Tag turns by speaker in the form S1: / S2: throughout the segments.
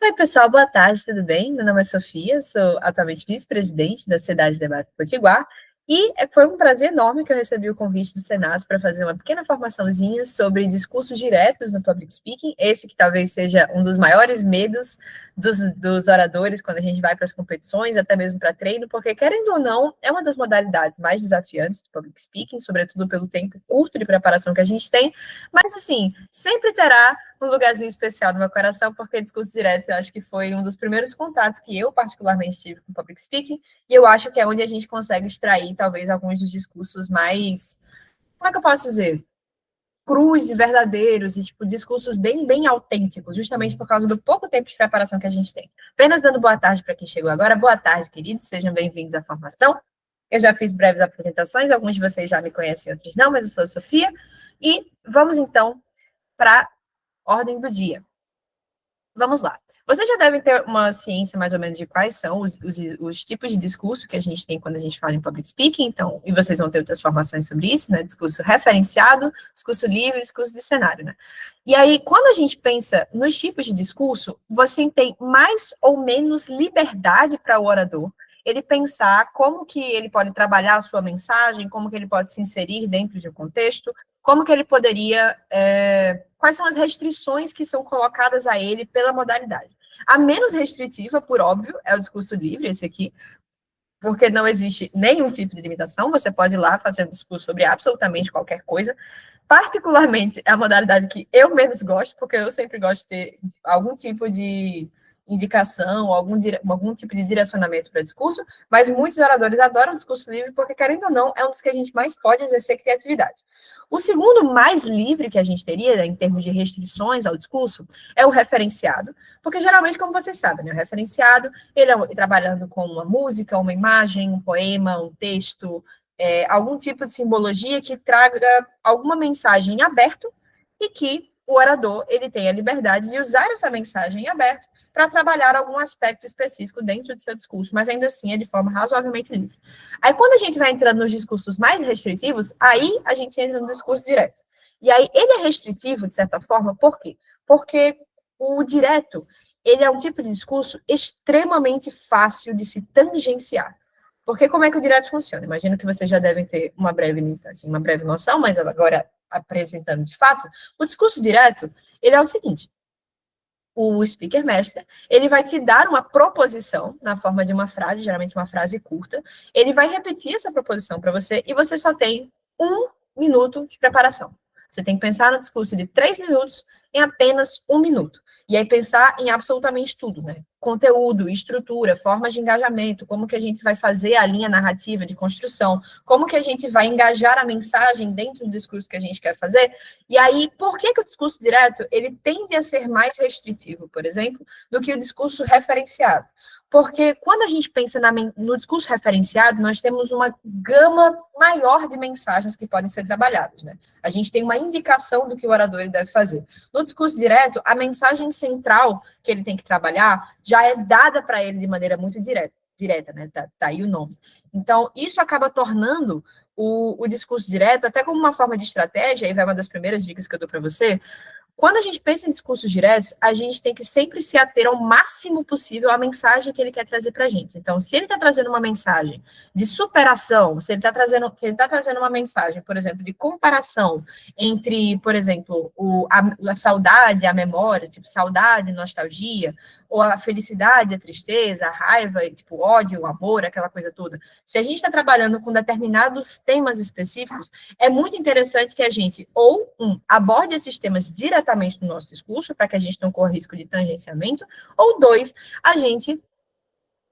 S1: Oi, pessoal, boa tarde, tudo bem? Meu nome é Sofia, sou atualmente vice-presidente da Cidade de Debates Potiguar e foi um prazer enorme que eu recebi o convite do Senado para fazer uma pequena formaçãozinha sobre discursos diretos no public speaking, esse que talvez seja um dos maiores medos dos oradores quando a gente vai para as competições, até mesmo para treino, porque, querendo ou não, é uma das modalidades mais desafiantes do public speaking, sobretudo pelo tempo curto de preparação que a gente tem, mas, assim, sempre terá um lugarzinho especial no meu coração, porque discurso direto eu acho que foi um dos primeiros contatos que eu particularmente tive com public speaking, e eu acho que é onde a gente consegue extrair talvez alguns dos discursos mais, como é que eu posso dizer? Crus e verdadeiros, e tipo, discursos bem autênticos, justamente por causa do pouco tempo de preparação que a gente tem. Apenas dando boa tarde para quem chegou agora. Boa tarde, queridos, sejam bem-vindos à formação. Eu já fiz breves apresentações, alguns de vocês já me conhecem, outros não, mas eu sou a Sofia, e vamos então para ordem do dia. Vamos lá. Vocês já devem ter uma ciência mais ou menos de quais são os tipos de discurso que a gente tem quando a gente fala em public speaking, então, e vocês vão ter outras formações sobre isso, né? Discurso referenciado, discurso livre, discurso de cenário, né? E aí, quando a gente pensa nos tipos de discurso, você tem mais ou menos liberdade para o orador ele pensar como que ele pode trabalhar a sua mensagem, como que ele pode se inserir dentro de um contexto, como que ele poderia, quais são as restrições que são colocadas a ele pela modalidade. A menos restritiva, por óbvio, é o discurso livre, esse aqui, porque não existe nenhum tipo de limitação, você pode ir lá fazer um discurso sobre absolutamente qualquer coisa, particularmente é a modalidade que eu menos gosto, porque eu sempre gosto de ter algum tipo de indicação, algum tipo de direcionamento para discurso, mas muitos oradores adoram discurso livre, porque, querendo ou não, é um dos que a gente mais pode exercer criatividade. O segundo mais livre que a gente teria, né, em termos de restrições ao discurso, é o referenciado, porque geralmente, como vocês sabem, né, o referenciado, ele é trabalhando com uma música, uma imagem, um poema, um texto, algum tipo de simbologia que traga alguma mensagem em aberto e que o orador ele tem a liberdade de usar essa mensagem em aberto para trabalhar algum aspecto específico dentro do seu discurso, mas ainda assim é de forma razoavelmente livre. Aí, quando a gente vai entrando nos discursos mais restritivos, aí a gente entra no discurso direto. E aí, ele é restritivo, de certa forma, por quê? Porque o direto, ele é um tipo de discurso extremamente fácil de se tangenciar. Porque como é que o direto funciona? Imagino que vocês já devem ter uma breve noção, mas agora apresentando de fato, o discurso direto, ele é o seguinte: o speaker master, ele vai te dar uma proposição na forma de uma frase, geralmente uma frase curta, ele vai repetir essa proposição para você e você só tem 1 minuto de preparação. Você tem que pensar no discurso de 3 minutos em apenas 1 minuto. E aí pensar em absolutamente tudo, né? Conteúdo, estrutura, formas de engajamento, como que a gente vai fazer a linha narrativa de construção, como que a gente vai engajar a mensagem dentro do discurso que a gente quer fazer. E aí, por que o discurso direto, ele tende a ser mais restritivo, por exemplo, do que o discurso referenciado? Porque quando a gente pensa no discurso referenciado, nós temos uma gama maior de mensagens que podem ser trabalhadas, né? A gente tem uma indicação do que o orador deve fazer. No discurso direto, a mensagem central que ele tem que trabalhar já é dada para ele de maneira muito direta, né? Tá aí o nome. Então, isso acaba tornando o discurso direto, até como uma forma de estratégia, aí vai uma das primeiras dicas que eu dou para você. Quando a gente pensa em discursos diretos, a gente tem que sempre se ater ao máximo possível à mensagem que ele quer trazer para a gente. Então, se ele está trazendo uma mensagem de superação, se ele está trazendo uma mensagem, por exemplo, de comparação entre, por exemplo, a saudade, a memória, tipo saudade, nostalgia, ou a felicidade, a tristeza, a raiva, tipo ódio, o amor, aquela coisa toda. Se a gente está trabalhando com determinados temas específicos, é muito interessante que a gente, aborde esses temas diretamente no nosso discurso, para que a gente não corra risco de tangenciamento, ou 2, a gente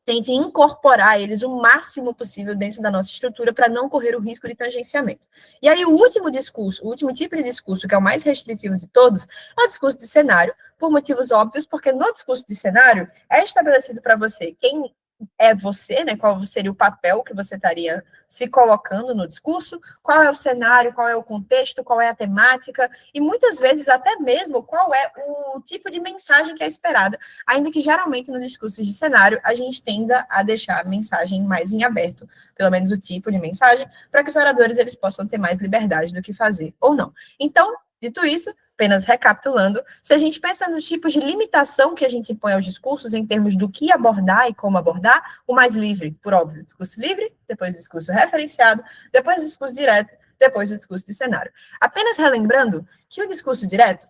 S1: tente incorporar eles o máximo possível dentro da nossa estrutura para não correr o risco de tangenciamento. E aí o último tipo de discurso, que é o mais restritivo de todos, é o discurso de cenário, por motivos óbvios, porque no discurso de cenário é estabelecido para você quem é você, né? Qual seria o papel que você estaria se colocando no discurso, qual é o cenário, qual é o contexto, qual é a temática, e muitas vezes até mesmo qual é o tipo de mensagem que é esperada, ainda que geralmente nos discursos de cenário a gente tenda a deixar a mensagem mais em aberto, pelo menos o tipo de mensagem, para que os oradores eles possam ter mais liberdade do que fazer ou não. Então, dito isso, apenas recapitulando, se a gente pensa nos tipos de limitação que a gente impõe aos discursos em termos do que abordar e como abordar, o mais livre, por óbvio, discurso livre, depois discurso referenciado, depois discurso direto, depois o discurso de cenário. Apenas relembrando que o discurso direto,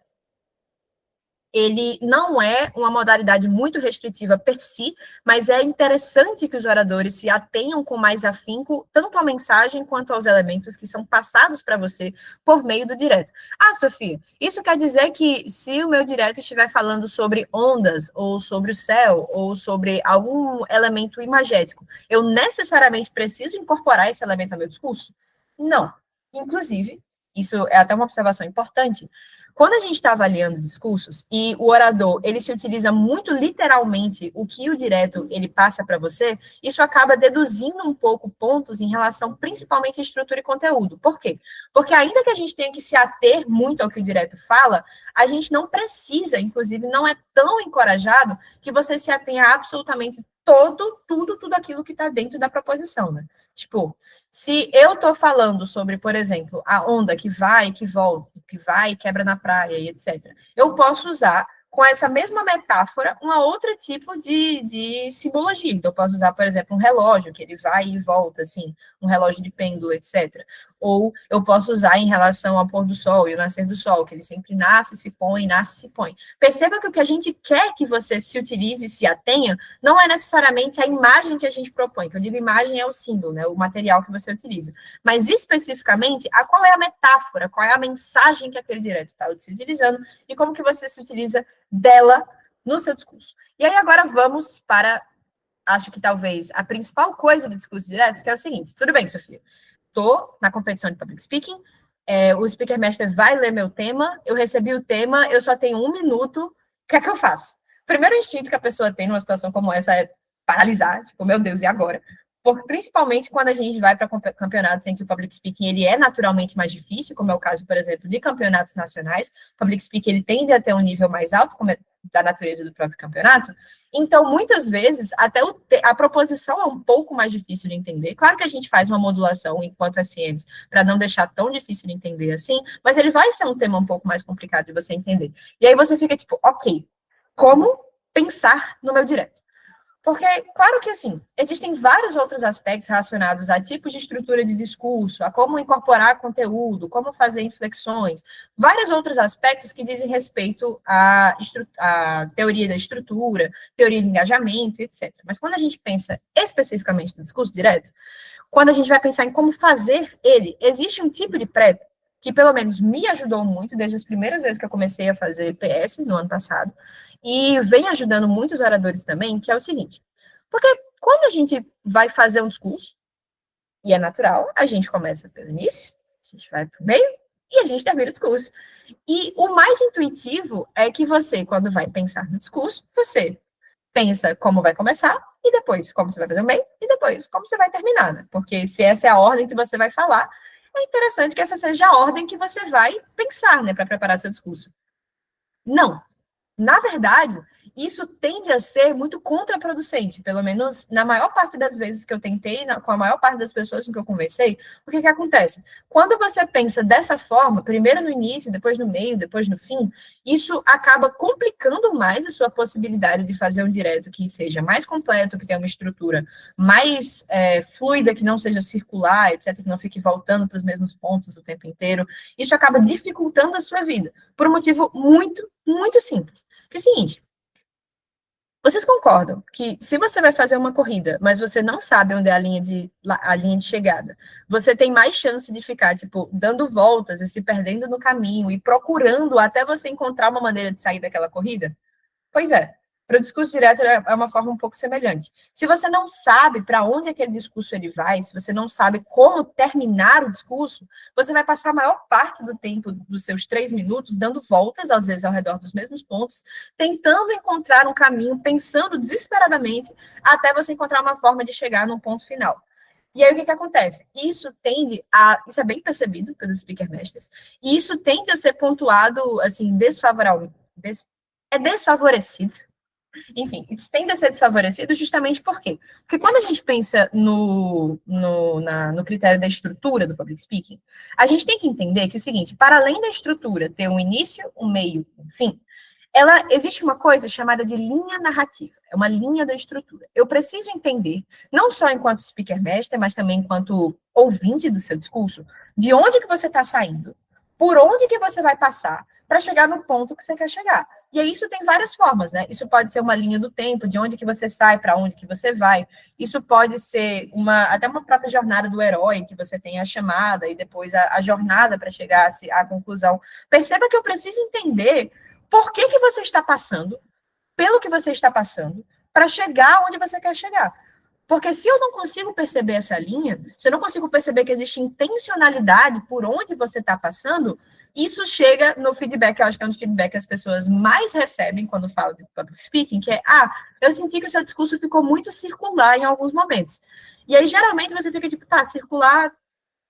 S1: ele não é uma modalidade muito restritiva per si, mas é interessante que os oradores se atenham com mais afinco tanto à mensagem quanto aos elementos que são passados para você por meio do direto. Ah, Sofia, isso quer dizer que se o meu direto estiver falando sobre ondas, ou sobre o céu, ou sobre algum elemento imagético, eu necessariamente preciso incorporar esse elemento ao meu discurso? Não. Inclusive, isso é até uma observação importante, quando a gente está avaliando discursos e o orador, ele se utiliza muito literalmente o que o direto ele passa para você, isso acaba deduzindo um pouco pontos em relação principalmente à estrutura e conteúdo. Por quê? Porque ainda que a gente tenha que se ater muito ao que o direto fala, a gente não precisa, inclusive não é tão encorajado que você se atenha a absolutamente tudo aquilo que está dentro da proposição, né? Tipo, se eu estou falando sobre, por exemplo, a onda que vai, que volta, que vai e quebra na praia e etc., eu posso usar, com essa mesma metáfora, um outro tipo de simbologia. Então, eu posso usar, por exemplo, um relógio, que ele vai e volta, assim, um relógio de pêndulo, etc. Ou eu posso usar em relação ao pôr do sol e o nascer do sol, que ele sempre nasce, se põe, nasce, se põe. Perceba que o que a gente quer que você se utilize e se atenha não é necessariamente a imagem que a gente propõe, que eu digo imagem é o símbolo, né, o material que você utiliza, mas especificamente a qual é a metáfora, qual é a mensagem que aquele direto está se utilizando e como que você se utiliza dela no seu discurso. E aí agora vamos para, acho que talvez a principal coisa do discurso direto, que é o seguinte, tudo bem, Sofia, estou na competição de public speaking, o Speaker Master vai ler meu tema, eu recebi o tema, eu só tenho 1 minuto, o que é que eu faço? O primeiro instinto que a pessoa tem numa situação como essa é paralisar, tipo, meu Deus, e agora? Principalmente quando a gente vai para campeonatos em que o public speaking ele é naturalmente mais difícil, como é o caso, por exemplo, de campeonatos nacionais, o public speaking ele tende a ter um nível mais alto, como é da natureza do próprio campeonato, então, muitas vezes, até a proposição é um pouco mais difícil de entender. Claro que a gente faz uma modulação enquanto SMs, para não deixar tão difícil de entender assim, mas ele vai ser um tema um pouco mais complicado de você entender. E aí você fica tipo, ok, como pensar no meu direto? Porque, claro que, assim, existem vários outros aspectos relacionados a tipos de estrutura de discurso, a como incorporar conteúdo, como fazer inflexões, vários outros aspectos que dizem respeito à teoria da estrutura, teoria de engajamento, etc. Mas quando a gente pensa especificamente no discurso direto, quando a gente vai pensar em como fazer ele, existe um tipo de prep que, pelo menos, me ajudou muito desde as primeiras vezes que eu comecei a fazer PS no ano passado, e vem ajudando muitos oradores também, que é o seguinte, porque quando a gente vai fazer um discurso, e é natural, a gente começa pelo início, a gente vai para o meio, e a gente termina o discurso. E o mais intuitivo é que você, quando vai pensar no discurso, você pensa como vai começar, e depois como você vai fazer o meio, e depois como você vai terminar, né? Porque se essa é a ordem que você vai falar, é interessante que essa seja a ordem que você vai pensar, né, para preparar seu discurso. Não. Na verdade, isso tende a ser muito contraproducente, pelo menos na maior parte das vezes que eu tentei, com a maior parte das pessoas com que eu conversei, o que acontece? Quando você pensa dessa forma, primeiro no início, depois no meio, depois no fim, isso acaba complicando mais a sua possibilidade de fazer um direto que seja mais completo, que tenha uma estrutura mais fluida, que não seja circular, etc., que não fique voltando para os mesmos pontos o tempo inteiro. Isso acaba dificultando a sua vida, por um motivo muito, muito simples. Que é o seguinte, vocês concordam que se você vai fazer uma corrida, mas você não sabe onde é a linha de chegada, você tem mais chance de ficar, tipo, dando voltas e se perdendo no caminho e procurando até você encontrar uma maneira de sair daquela corrida? Pois é. Para o discurso direto é uma forma um pouco semelhante. Se você não sabe para onde aquele discurso ele vai, se você não sabe como terminar o discurso, você vai passar a maior parte do tempo dos seus 3 minutos dando voltas, às vezes ao redor dos mesmos pontos, tentando encontrar um caminho, pensando desesperadamente, até você encontrar uma forma de chegar num ponto final. E aí, o que acontece? Isso é bem percebido pelos speaker masters, e isso tende a ser pontuado, assim, desfavorecido, enfim, tende a ser desfavorecido justamente por quê? Porque quando a gente pensa no critério da estrutura do public speaking, a gente tem que entender que é o seguinte, para além da estrutura ter um início, um meio, um fim, existe uma coisa chamada de linha narrativa, é uma linha da estrutura. Eu preciso entender, não só enquanto speaker master, mas também enquanto ouvinte do seu discurso, de onde que você está saindo, por onde que você vai passar para chegar no ponto que você quer chegar. E aí isso tem várias formas, né? Isso pode ser uma linha do tempo, de onde que você sai, para onde que você vai. Isso pode ser até uma própria jornada do herói, que você tem a chamada e depois a jornada para chegar à conclusão. Perceba que eu preciso entender por que você está passando, pelo que você está passando, para chegar onde você quer chegar. Porque se eu não consigo perceber essa linha, se eu não consigo perceber que existe intencionalidade por onde você está passando, isso chega no feedback, eu acho que é um feedback que as pessoas mais recebem quando falam de public speaking, que é, eu senti que o seu discurso ficou muito circular em alguns momentos. E aí, geralmente, você fica tipo, circular,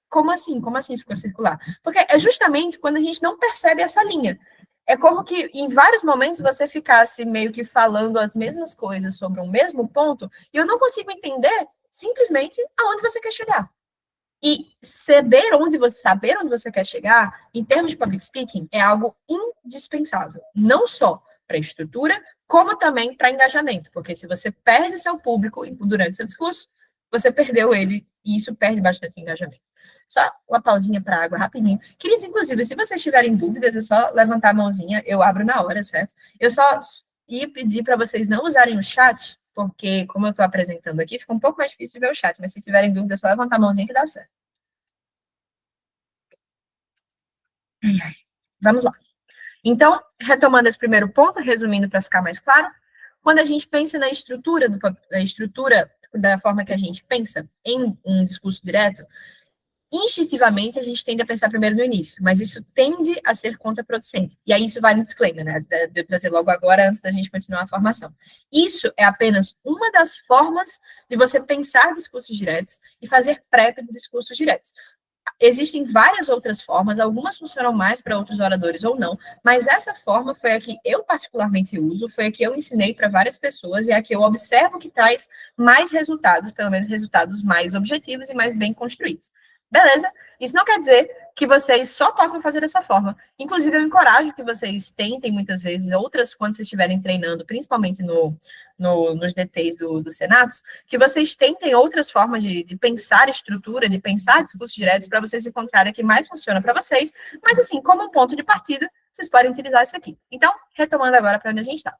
S1: como assim? Como assim ficou circular? Porque é justamente quando a gente não percebe essa linha. É como que em vários momentos você ficasse meio que falando as mesmas coisas sobre um mesmo ponto, e eu não consigo entender simplesmente aonde você quer chegar. E saber onde você quer chegar, em termos de public speaking, é algo indispensável. Não só para estrutura, como também para engajamento. Porque se você perde o seu público durante seu discurso, você perdeu ele, e isso perde bastante engajamento. Só uma pausinha para água, rapidinho. Queridos, inclusive, se vocês tiverem dúvidas, é só levantar a mãozinha, eu abro na hora, certo? Eu só ia pedir para vocês não usarem o chat, porque, como eu estou apresentando aqui, fica um pouco mais difícil de ver o chat, mas se tiverem dúvidas, é só levantar a mãozinha que dá certo. Vamos lá. Então, retomando esse primeiro ponto, resumindo para ficar mais claro, quando a gente pensa na estrutura da forma que a gente pensa em um discurso direto, instintivamente a gente tende a pensar primeiro no início, mas isso tende a ser contraproducente. E aí isso vai no disclaimer, né? De eu trazer logo agora, antes da gente continuar a formação. Isso é apenas uma das formas de você pensar discursos diretos e fazer prep de discursos diretos. Existem várias outras formas, algumas funcionam mais para outros oradores ou não, mas essa forma foi a que eu particularmente uso, foi a que eu ensinei para várias pessoas e a que eu observo que traz mais resultados, pelo menos resultados mais objetivos e mais bem construídos. Beleza? Isso não quer dizer que vocês só possam fazer dessa forma. Inclusive, eu encorajo que vocês tentem, muitas vezes, outras, quando vocês estiverem treinando, principalmente nos DTs do Senatus, que vocês tentem outras formas de pensar estrutura, de pensar discursos diretos, para vocês encontrarem o que mais funciona para vocês. Mas, assim, como um ponto de partida, vocês podem utilizar isso aqui. Então, retomando agora para onde a gente está.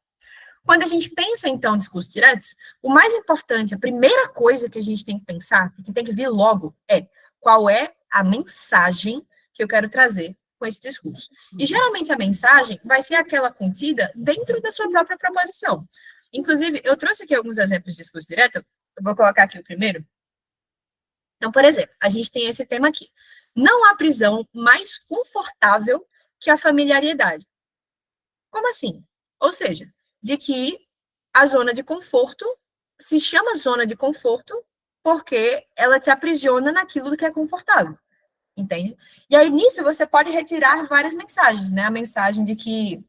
S1: Quando a gente pensa, então, em discursos diretos, o mais importante, a primeira coisa que a gente tem que pensar, que tem que vir logo, é qual é a mensagem que eu quero trazer com esse discurso. E, geralmente, a mensagem vai ser aquela contida dentro da sua própria proposição. Inclusive, eu trouxe aqui alguns exemplos de discurso direto, eu vou colocar aqui o primeiro. Então, por exemplo, a gente tem esse tema aqui. Não há prisão mais confortável que a familiaridade. Como assim? Ou seja, de que a zona de conforto se chama zona de conforto porque ela te aprisiona naquilo que é confortável, entende? E aí, nisso, você pode retirar várias mensagens, né? A mensagem de que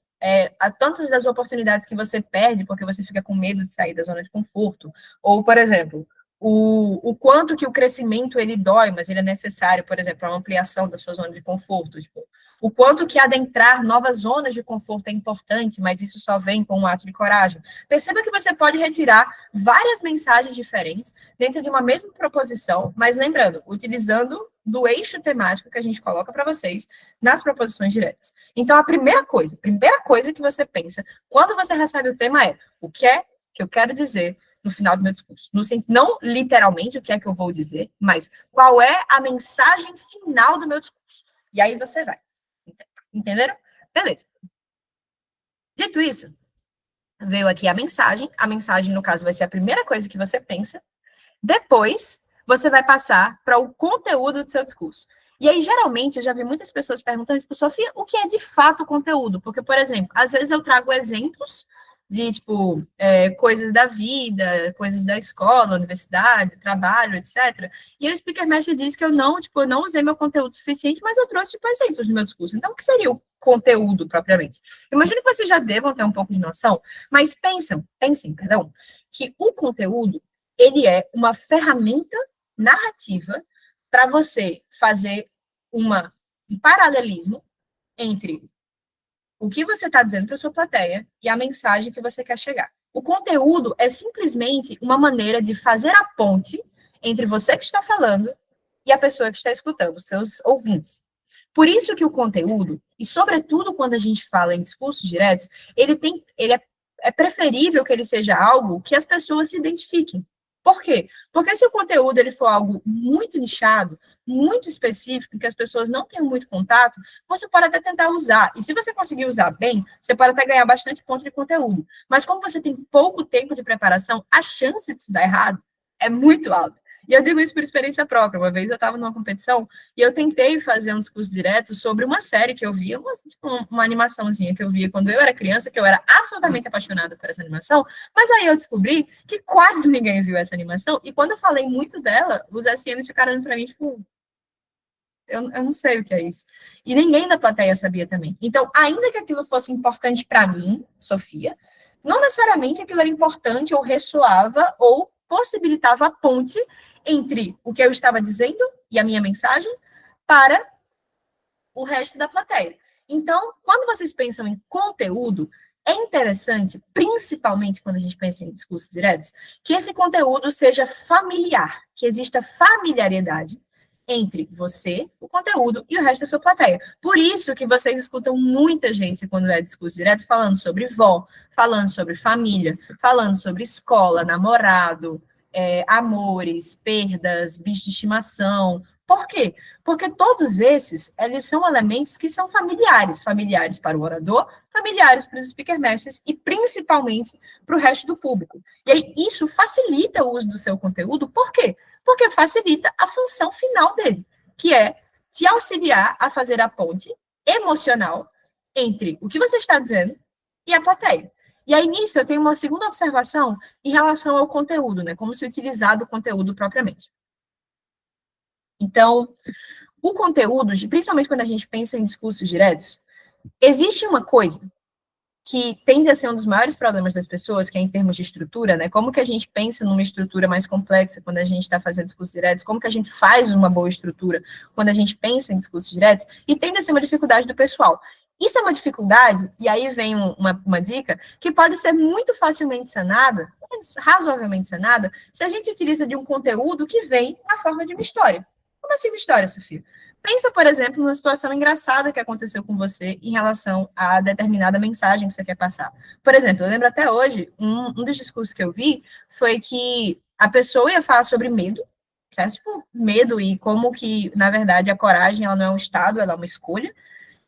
S1: há tantas das oportunidades que você perde porque você fica com medo de sair da zona de conforto. Ou, por exemplo, o quanto que o crescimento, ele dói, mas ele é necessário, por exemplo, a ampliação da sua zona de conforto. Tipo, o quanto que adentrar novas zonas de conforto é importante, mas isso só vem com um ato de coragem. Perceba que você pode retirar várias mensagens diferentes dentro de uma mesma proposição, mas lembrando, utilizando do eixo temático que a gente coloca para vocês nas proposições diretas. Então, a primeira coisa que você pensa quando você recebe o tema é o que é que eu quero dizer no final do meu discurso. Não literalmente o que é que eu vou dizer, mas qual é a mensagem final do meu discurso. E aí você vai. Entenderam? Beleza. Dito isso, veio aqui a mensagem. A mensagem, no caso, vai ser a primeira coisa que você pensa. Depois, você vai passar para o conteúdo do seu discurso. E aí, geralmente, eu já vi muitas pessoas perguntando, tipo, Sofia, o que é de fato conteúdo? Porque, por exemplo, às vezes eu trago exemplos de, tipo, coisas da vida, coisas da escola, universidade, trabalho, etc. E o Speaker Master disse que eu não usei meu conteúdo suficiente, mas eu trouxe, tipo, exemplos no meu discurso. Então, o que seria o conteúdo, propriamente? Imagino que vocês já devam ter um pouco de noção, mas pensem, que o conteúdo, ele é uma ferramenta narrativa para você fazer um paralelismo entre o que você está dizendo para a sua plateia e a mensagem que você quer chegar. O conteúdo é simplesmente uma maneira de fazer a ponte entre você que está falando e a pessoa que está escutando, seus ouvintes. Por isso que o conteúdo, e sobretudo quando a gente fala em discursos diretos, é preferível que ele seja algo que as pessoas se identifiquem. Por quê? Porque se o conteúdo ele for algo muito nichado, muito específico, que as pessoas não têm muito contato, você pode até tentar usar. E se você conseguir usar bem, você pode até ganhar bastante ponto de conteúdo. Mas como você tem pouco tempo de preparação, a chance de isso dar errado é muito alta. E eu digo isso por experiência própria. Uma vez eu estava numa competição e eu tentei fazer um discurso direto sobre uma série que eu via, uma animaçãozinha que eu via quando eu era criança, que eu era absolutamente apaixonada por essa animação, mas aí eu descobri que quase ninguém viu essa animação, e quando eu falei muito dela, os SMs ficaram olhando para mim, tipo, eu não sei o que é isso. E ninguém da plateia sabia também. Então, ainda que aquilo fosse importante para mim, Sofia, não necessariamente aquilo era importante ou ressoava ou possibilitava a ponte entre o que eu estava dizendo e a minha mensagem para o resto da plateia. Então, quando vocês pensam em conteúdo, é interessante, principalmente quando a gente pensa em discursos diretos, que esse conteúdo seja familiar, que exista familiaridade entre você, o conteúdo, e o resto da sua plateia. Por isso que vocês escutam muita gente, quando é discurso direto, falando sobre vó, falando sobre família, falando sobre escola, namorado, amores, perdas, bicho de estimação. Por quê? Porque todos esses, eles são elementos que são familiares. Familiares para o orador, familiares para os speaker masters e principalmente para o resto do público. E aí, isso facilita o uso do seu conteúdo. Por quê? Porque facilita a função final dele, que é te auxiliar a fazer a ponte emocional entre o que você está dizendo e a plateia. E aí, nisso, eu tenho uma segunda observação em relação ao conteúdo, né? Como se utilizar do conteúdo propriamente. Então, o conteúdo, principalmente quando a gente pensa em discursos diretos, existe uma coisa que tende a ser um dos maiores problemas das pessoas, que é em termos de estrutura, né? Como que a gente pensa numa estrutura mais complexa quando a gente está fazendo discursos diretos, como que a gente faz uma boa estrutura quando a gente pensa em discursos diretos, e tende a ser uma dificuldade do pessoal. Isso é uma dificuldade, e aí vem uma dica, que pode ser muito facilmente sanada, razoavelmente sanada, se a gente utiliza de um conteúdo que vem na forma de uma história. Como assim uma história, Sofia? Pensa, por exemplo, numa situação engraçada que aconteceu com você em relação a determinada mensagem que você quer passar. Por exemplo, eu lembro até hoje, um dos discursos que eu vi foi que a pessoa ia falar sobre medo, certo? Tipo, medo e como que, na verdade, a coragem ela não é um estado, ela é uma escolha.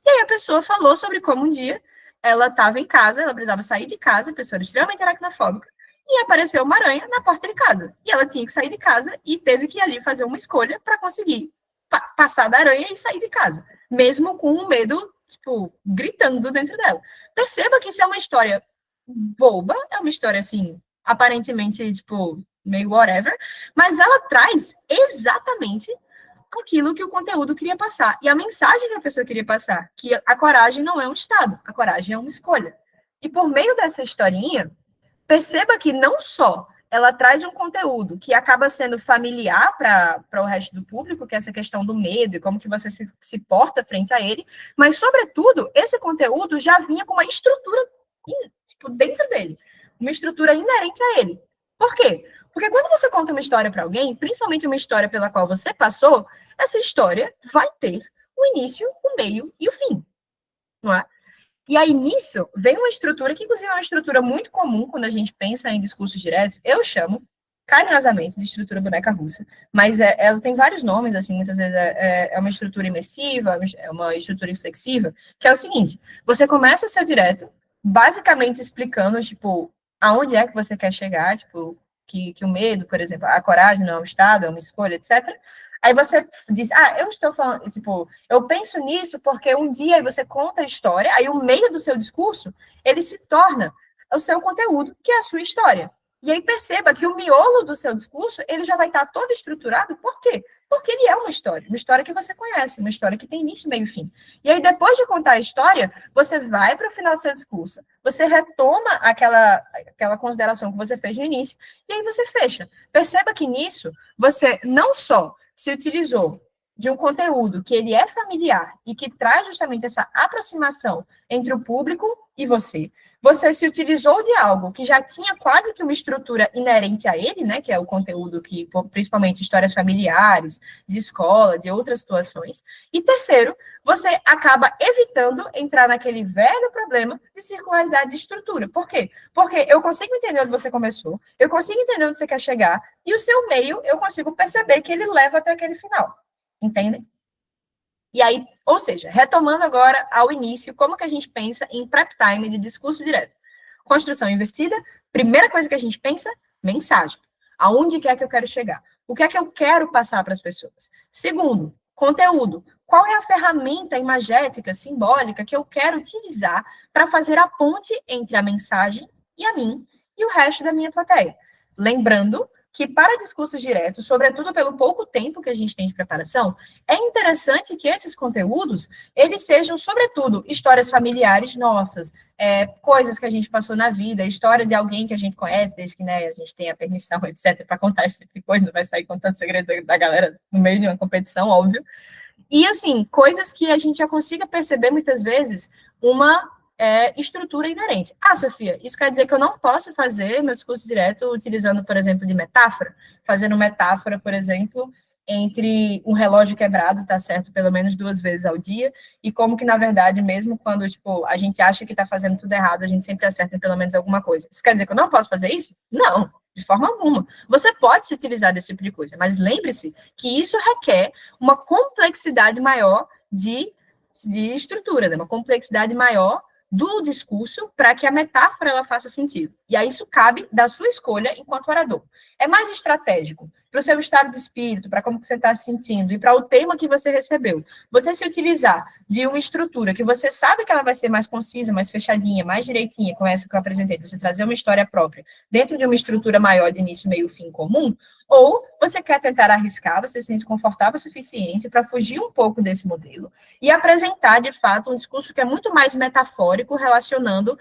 S1: E aí a pessoa falou sobre como um dia ela estava em casa, ela precisava sair de casa, a pessoa era extremamente aracnofóbica, e apareceu uma aranha na porta de casa. E ela tinha que sair de casa e teve que ir ali fazer uma escolha para conseguir passar da aranha e sair de casa, mesmo com o medo, tipo, gritando dentro dela. Perceba que isso é uma história boba, é uma história, assim, aparentemente, tipo, meio whatever, mas ela traz exatamente aquilo que o conteúdo queria passar. E a mensagem que a pessoa queria passar, que a coragem não é um estado, a coragem é uma escolha. E por meio dessa historinha, perceba que não só ela traz um conteúdo que acaba sendo familiar para o resto do público, que é essa questão do medo e como que você se porta frente a ele, mas, sobretudo, esse conteúdo já vinha com uma estrutura tipo, dentro dele, uma estrutura inerente a ele. Por quê? Porque quando você conta uma história para alguém, principalmente uma história pela qual você passou, essa história vai ter o início, o meio e o fim, não é? E aí, nisso, vem uma estrutura que, inclusive, é uma estrutura muito comum quando a gente pensa em discursos diretos. Eu chamo, carinhosamente, de estrutura boneca-russa. Mas ela tem vários nomes, assim, muitas vezes é uma estrutura imersiva, é uma estrutura inflexiva, que é o seguinte, você começa seu direto, basicamente explicando, tipo, aonde é que você quer chegar, tipo, que o medo, por exemplo, a coragem não é um estado, é uma escolha, etc., Aí você diz, eu estou falando, tipo, eu penso nisso porque um dia você conta a história, aí o meio do seu discurso, ele se torna o seu conteúdo, que é a sua história. E aí perceba que o miolo do seu discurso, ele já vai estar todo estruturado. Por quê? Porque ele é uma história que você conhece, uma história que tem início, meio e fim. E aí, depois de contar a história, você vai para o final do seu discurso, você retoma aquela consideração que você fez no início, e aí você fecha. Perceba que nisso, você não só se utilizou de um conteúdo que ele é familiar e que traz justamente essa aproximação entre o público e você se utilizou de algo que já tinha quase que uma estrutura inerente a ele, né, que é o conteúdo que, principalmente histórias familiares, de escola, de outras situações. E terceiro, você acaba evitando entrar naquele velho problema de circularidade de estrutura. Por quê? Porque eu consigo entender onde você começou, eu consigo entender onde você quer chegar, e o seu meio, eu consigo perceber que ele leva até aquele final. Entendem? E aí, ou seja, retomando agora ao início, como que a gente pensa em prep time de discurso direto? Construção invertida, primeira coisa que a gente pensa, mensagem. Aonde que é que eu quero chegar? O que é que eu quero passar para as pessoas? Segundo, conteúdo. Qual é a ferramenta imagética, simbólica, que eu quero utilizar para fazer a ponte entre a mensagem e a mim e o resto da minha plateia? Lembrando que para discursos diretos, sobretudo pelo pouco tempo que a gente tem de preparação, é interessante que esses conteúdos, eles sejam, sobretudo, histórias familiares nossas, coisas que a gente passou na vida, história de alguém que a gente conhece, desde que, né, a gente tenha permissão, etc., para contar esse tipo de coisa, não vai sair contando segredo da galera no meio de uma competição, óbvio. E, assim, coisas que a gente já consiga perceber, muitas vezes, uma estrutura inerente. Ah, Sofia, isso quer dizer que eu não posso fazer meu discurso direto utilizando, por exemplo, de metáfora? Fazendo metáfora, por exemplo, entre um relógio quebrado, tá certo, pelo menos 2 vezes ao dia, e como que, na verdade, mesmo quando, tipo, a gente acha que tá fazendo tudo errado, a gente sempre acerta em pelo menos alguma coisa. Isso quer dizer que eu não posso fazer isso? Não, de forma alguma. Você pode se utilizar desse tipo de coisa, mas lembre-se que isso requer uma complexidade maior de estrutura, né? Uma complexidade maior do discurso para que a metáfora ela faça sentido. E aí isso cabe da sua escolha enquanto orador. É mais estratégico para o seu estado de espírito, para como que você está se sentindo e para o tema que você recebeu. Você se utilizar de uma estrutura que você sabe que ela vai ser mais concisa, mais fechadinha, mais direitinha, com essa que eu apresentei, você trazer uma história própria dentro de uma estrutura maior de início, meio, fim comum, ou você quer tentar arriscar, você se sente confortável o suficiente para fugir um pouco desse modelo e apresentar, de fato, um discurso que é muito mais metafórico, relacionando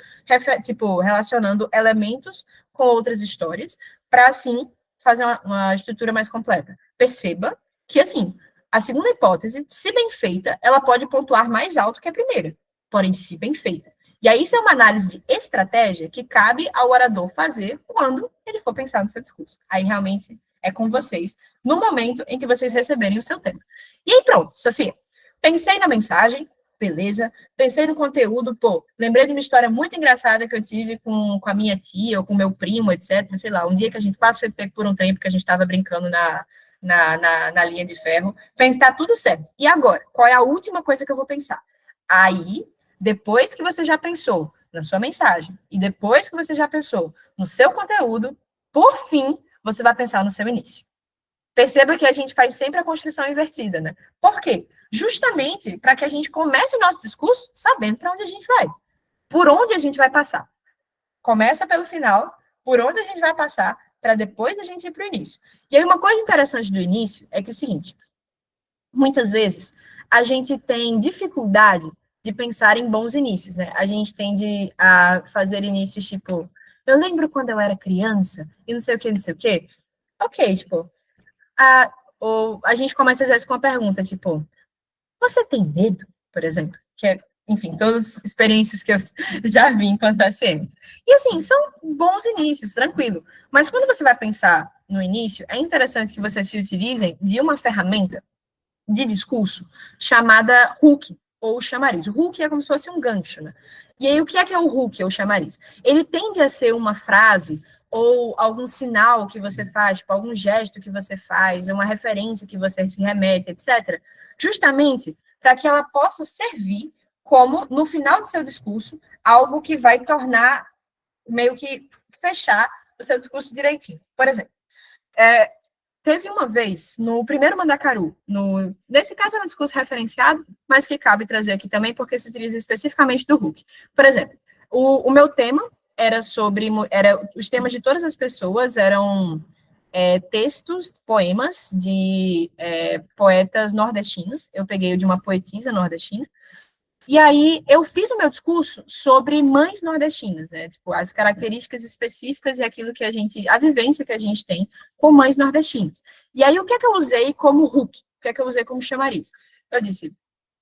S1: elementos com outras histórias, para, assim, fazer uma estrutura mais completa. Perceba que, assim, a segunda hipótese, se bem feita, ela pode pontuar mais alto que a primeira, porém, se bem feita. E aí, isso é uma análise de estratégia que cabe ao orador fazer quando ele for pensar no seu discurso. Aí, realmente, é com vocês, no momento em que vocês receberem o seu tema. E aí, pronto, Sofia. Pensei na mensagem, beleza. Pensei no conteúdo, lembrei de uma história muito engraçada que eu tive com a minha tia ou com meu primo, etc. Sei lá, um dia que a gente quase foi pego por um trem porque a gente estava brincando na linha de ferro. Pensar tudo certo. E agora? Qual é a última coisa que eu vou pensar? Aí, depois que você já pensou na sua mensagem e depois que você já pensou no seu conteúdo, por fim, você vai pensar no seu início. Perceba que a gente faz sempre a construção invertida, né? Por quê? Justamente para que a gente comece o nosso discurso sabendo para onde a gente vai. Por onde a gente vai passar. Começa pelo final, por onde a gente vai passar, para depois a gente ir para o início. E aí, uma coisa interessante do início é que é o seguinte, muitas vezes, a gente tem dificuldade de pensar em bons inícios, né? A gente tende a fazer inícios tipo, eu lembro quando eu era criança, e não sei o que, não sei o que. Ok, tipo, ou a gente começa às vezes com uma pergunta, tipo, você tem medo, por exemplo? Que é, enfim, todas as experiências que eu já vi enquanto ACM. E assim, são bons inícios, tranquilo. Mas quando você vai pensar no início, é interessante que vocês se utilizem de uma ferramenta de discurso chamada hook, ou chamariz. O hook é como se fosse um gancho, né? E aí, o que é o hook, ou chamariz? Ele tende a ser uma frase ou algum sinal que você faz, tipo, algum gesto que você faz, uma referência que você se remete, etc., justamente para que ela possa servir como, no final do seu discurso, algo que vai tornar, meio que, fechar o seu discurso direitinho. Por exemplo, teve uma vez, no primeiro Mandacaru, nesse caso é um discurso referenciado, mas que cabe trazer aqui também, porque se utiliza especificamente do Hook. Por exemplo, o meu tema os temas de todas as pessoas eram textos, poemas de poetas nordestinos. Eu peguei o de uma poetisa nordestina. E aí eu fiz o meu discurso sobre mães nordestinas, né? Tipo, as características específicas e aquilo que a vivência que a gente tem com mães nordestinas. E aí o que é que eu usei como hook? O que é que eu usei como chamariz? Eu disse,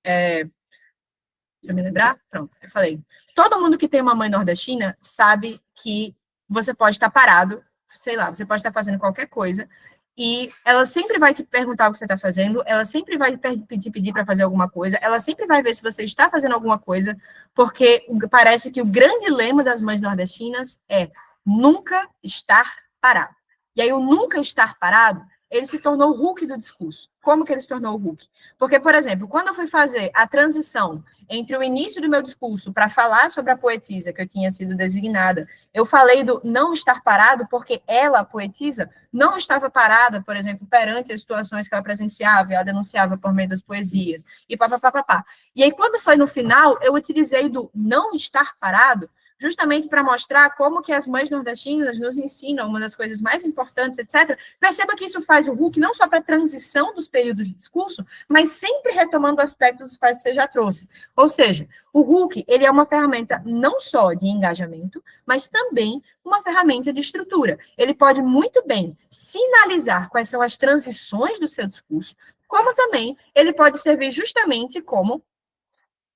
S1: para me lembrar, pronto, eu falei, todo mundo que tem uma mãe nordestina sabe que você pode estar parado, sei lá, você pode estar fazendo qualquer coisa, e ela sempre vai te perguntar o que você está fazendo, ela sempre vai te pedir para fazer alguma coisa, ela sempre vai ver se você está fazendo alguma coisa, porque parece que o grande lema das mães nordestinas é nunca estar parado. E aí o nunca estar parado, ele se tornou o Hulk do discurso. Como que ele se tornou o Hulk? Porque, por exemplo, quando eu fui fazer a transição entre o início do meu discurso para falar sobre a poetisa que eu tinha sido designada, eu falei do não estar parado porque ela, a poetisa, não estava parada, por exemplo, perante as situações que ela presenciava, ela denunciava por meio das poesias, e papapá. E aí, quando foi no final, eu utilizei do não estar parado, justamente para mostrar como que as mães nordestinas nos ensinam uma das coisas mais importantes, etc. Perceba que isso faz o Hulk não só para a transição dos períodos de discurso, mas sempre retomando aspectos dos quais você já trouxe. Ou seja, o Hulk, ele é uma ferramenta não só de engajamento, mas também uma ferramenta de estrutura. Ele pode muito bem sinalizar quais são as transições do seu discurso, como também ele pode servir justamente como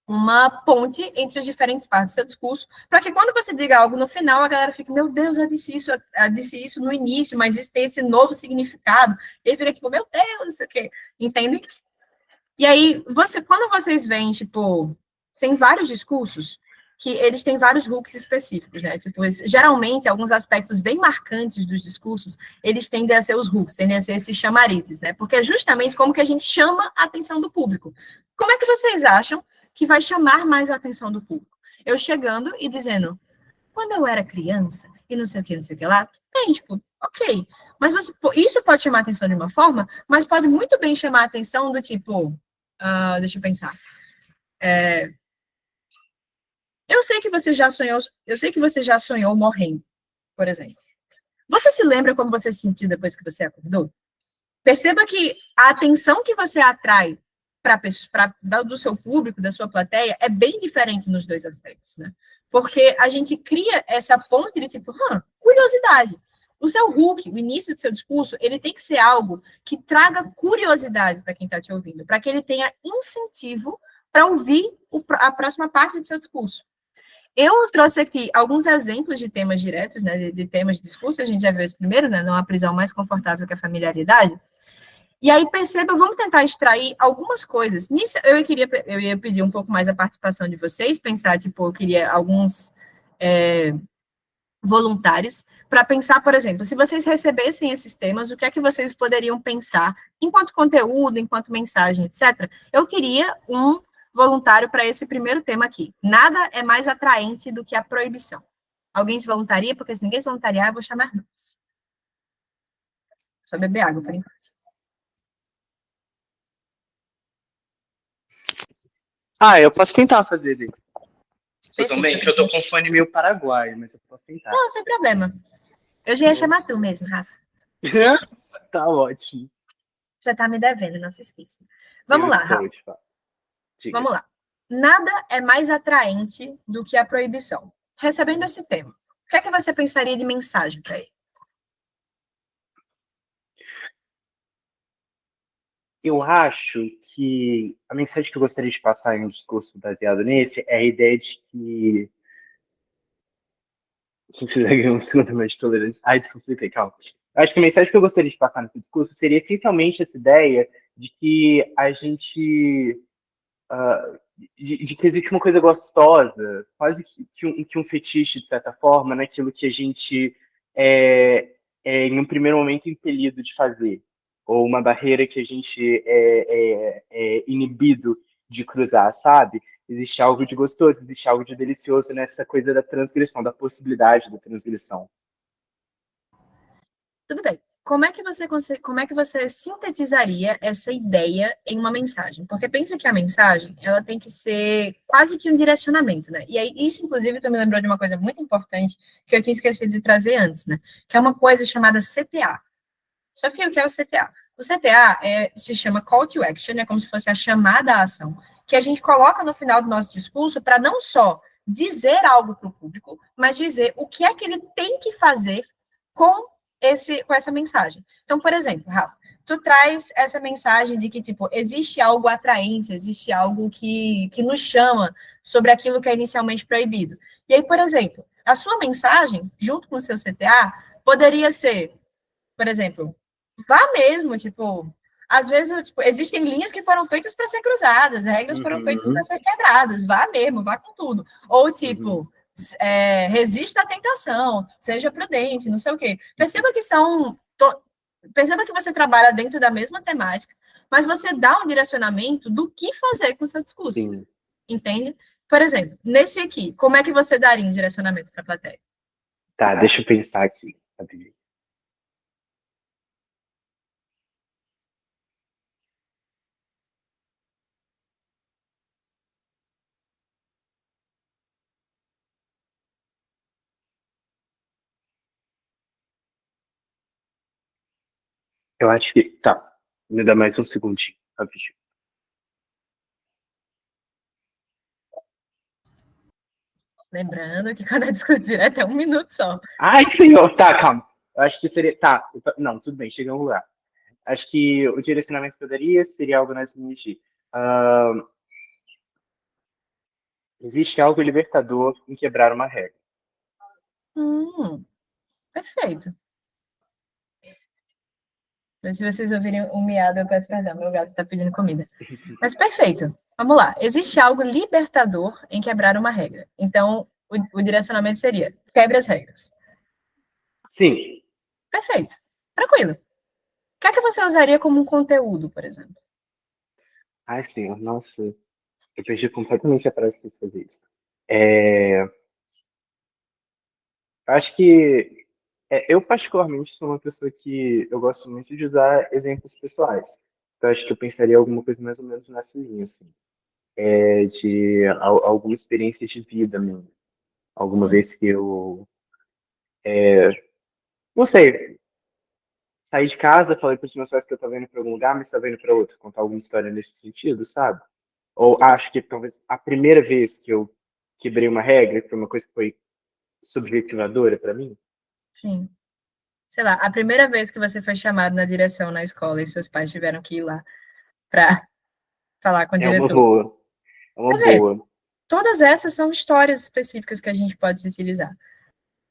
S1: uma ponte entre as diferentes partes do seu discurso, para que quando você diga algo no final, a galera fique, meu Deus, eu disse isso no início, mas isso tem esse novo significado. E aí fica tipo, meu Deus, isso aqui, entende? E aí, quando vocês veem, tipo, tem vários discursos que eles têm vários hooks específicos, né? Tipo, geralmente, alguns aspectos bem marcantes dos discursos, eles tendem a ser os hooks, tendem a ser esses chamarizes, né? Porque é justamente como que a gente chama a atenção do público. Como é que vocês acham que vai chamar mais a atenção do público? Eu chegando e dizendo, quando eu era criança, e não sei o que lá, bem, tipo, ok. Mas isso pode chamar a atenção de uma forma, mas pode muito bem chamar a atenção do tipo, deixa eu pensar. Eu sei que você já sonhou morrendo, por exemplo. Você se lembra como você se sentiu depois que você acordou? Perceba que a atenção que você atrai do seu público, da sua plateia, é bem diferente nos dois aspectos, né? Porque a gente cria essa ponte de tipo, curiosidade. O seu hook, o início do seu discurso, ele tem que ser algo que traga curiosidade para quem está te ouvindo, para que ele tenha incentivo para ouvir a próxima parte do seu discurso. Eu trouxe aqui alguns exemplos de temas diretos, né, de temas de discurso, a gente já viu esse primeiro, né, numa prisão mais confortável que a familiaridade. E aí, perceba, vamos tentar extrair algumas coisas. Nisso, eu ia pedir um pouco mais a participação de vocês, pensar, tipo, eu queria alguns voluntários, para pensar, por exemplo, se vocês recebessem esses temas, o que é que vocês poderiam pensar enquanto conteúdo, enquanto mensagem, etc. Eu queria um voluntário para esse primeiro tema aqui. Nada é mais atraente do que a proibição. Alguém se voluntaria? Porque se ninguém se voluntariar, eu vou chamar nomes. Só beber água, por enquanto.
S2: Eu posso tentar fazer ele. Eu também, que eu tô com fone meio paraguaio, mas eu posso tentar.
S1: Não, sem problema. Eu já ia chamar tu mesmo, Rafa.
S2: Tá ótimo.
S1: Você tá me devendo, não se esqueça. Vamos lá, Rafa. Vamos lá. Nada é mais atraente do que a proibição. Recebendo esse tema, o que é que você pensaria de mensagem para ele?
S2: Eu acho que a mensagem que eu gostaria de passar em um discurso baseado nesse é a ideia de que... Quem fizer ganhar um segundo mais de tolerância... desculpa, calma. Acho que a mensagem que eu gostaria de passar nesse discurso seria essencialmente essa ideia de que a gente... de que existe uma coisa gostosa, quase que um fetiche, de certa forma, naquilo que a gente em um primeiro momento, impelido de fazer, ou uma barreira que a gente é inibido de cruzar, sabe? Existe algo de gostoso, existe algo de delicioso nessa coisa da transgressão, da possibilidade da transgressão.
S1: Tudo bem. como é que você sintetizaria essa ideia em uma mensagem? Porque pensa que a mensagem, ela tem que ser quase que um direcionamento, né? E aí, isso, inclusive, tu me lembrou de uma coisa muito importante que eu tinha esquecido de trazer antes, né? Que é uma coisa chamada CTA. Sofia, o que é o CTA? O CTA se chama Call to Action, é como se fosse a chamada à ação, que a gente coloca no final do nosso discurso para não só dizer algo para o público, mas dizer o que é que ele tem que fazer com essa mensagem. Então, por exemplo, Rafa, tu traz essa mensagem de que, tipo, existe algo atraente, existe algo que nos chama sobre aquilo que é inicialmente proibido. E aí, por exemplo, a sua mensagem, junto com o seu CTA, poderia ser, por exemplo, vá mesmo, tipo, às vezes, tipo, existem linhas que foram feitas para ser cruzadas, regras foram feitas para ser quebradas, vá mesmo, vá com tudo. Ou, tipo, resista à tentação, seja prudente, não sei o quê. Perceba que perceba que você trabalha dentro da mesma temática, mas você dá um direcionamento do que fazer com o seu discurso. Sim. Entende? Por exemplo, nesse aqui, como é que você daria um direcionamento para a plateia?
S2: Tá, deixa eu pensar aqui. Eu acho que. Tá. Me dá mais um segundinho, rapidinho.
S1: Lembrando que quando é discurso direto é 1 minuto só.
S2: Ai, senhor! Tá, calma. Eu acho que seria. Tá. Não, tudo bem, chega a um lugar. Acho que o direcionamento que eu daria seria algo nessa linha de. Existe algo libertador em quebrar uma regra.
S1: Perfeito. Mas se vocês ouvirem um miado, eu peço perdão, meu gato está pedindo comida. Mas perfeito. Vamos lá. Existe algo libertador em quebrar uma regra. Então, o direcionamento seria: quebre as regras.
S2: Sim.
S1: Perfeito. Tranquilo. O que é que você usaria como um conteúdo, por exemplo?
S2: Ai, senhor, nossa. Eu perdi completamente atrás de fazer isso. Acho que eu, particularmente, sou uma pessoa que eu gosto muito de usar exemplos pessoais. Então, acho que eu pensaria alguma coisa mais ou menos nessa linha, assim. De alguma experiência de vida mesmo. Alguma vez que eu... não sei. Saí de casa, falei para os meus pais que eu estava indo para algum lugar, mas estava indo para outro. Contar alguma história nesse sentido, sabe? Ou acho que talvez a primeira vez que eu quebrei uma regra, que foi uma coisa que foi subjetivadora para mim.
S1: Sim. Sei lá, a primeira vez que você foi chamado na direção na escola e seus pais tiveram que ir lá para falar com o diretor.
S2: É uma boa. É uma boa.
S1: Todas essas são histórias específicas que a gente pode se utilizar.